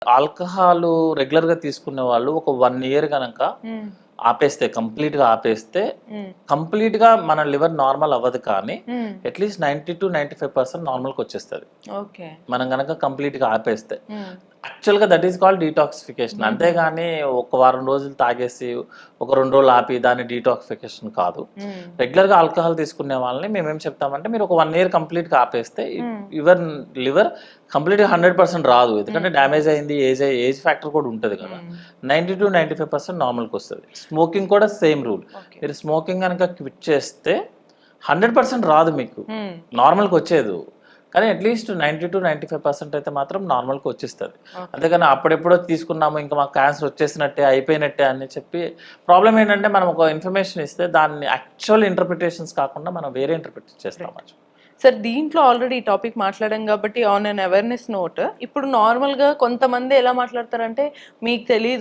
Alcohol regular గా తీసుకునే వాళ్ళు ఒక 1 year గనక ఆపేస్తే కంప్లీట్ గా ఆపేస్తే కంప్లీట్ గా మన లివర్ నార్మల్ అవ్వదు, కానీ అట్లీస్ట్ 90 to 95% నార్మల్కి వచ్చేస్తుంది ఓకే. మనం గనక కంప్లీట్ గా ఆపేస్తే. యాక్చువల్గా దట్ ఈస్ కాల్డ్ డీటాక్సిఫికేషన్. అంతేగాని ఒక వారం రోజులు తాగేసి ఒక 2 రోజులు ఆపి దాన్ని డీటాక్సిఫికేషన్ కాదు. రెగ్యులర్గా ఆల్కహాల్ తీసుకునే వాళ్ళని మేమేం చెప్తామంటే మీరు ఒక 1 year కంప్లీట్గా ఆపేస్తే యువర్ లివర్ కంప్లీట్గా 100% రాదు, ఎందుకంటే డ్యామేజ్ అయింది, ఏజ్ ఫ్యాక్టర్ కూడా ఉంటుంది కదా. 90 to 95% నార్మల్కి వస్తుంది. స్మోకింగ్ కూడా సేమ్ రూల్. మీరు స్మోకింగ్ కనుక క్విట్ చేస్తే 100% రాదు మీకు, నార్మల్కి వచ్చేది, కానీ అట్లీస్ట్ 90 to 95% అయితే మాత్రం నార్మల్కి వచ్చేస్తుంది. అంతేగాని అప్పుడెప్పుడో తీసుకున్నాము ఇంకా మాకు క్యాన్సర్ వచ్చేసినట్టే అయిపోయినట్టే అని చెప్పి, ప్రాబ్లం ఏంటంటే మనం ఒక ఇన్ఫర్మేషన్ ఇస్తే దాన్ని యాక్చువల్ ఇంటర్ప్రిటేషన్స్ కాకుండా మనం వేరే ఇంటర్ప్రిట్ చేస్తాం. సార్ దీంట్లో ఆల్రెడీ ఈ టాపిక్ మాట్లాడాం కాబట్టి ఆన్ అన్ అవేర్నెస్ నోట్, ఇప్పుడు నార్మల్గా కొంతమంది ఎలా మాట్లాడతారంటే మీకు తెలియదు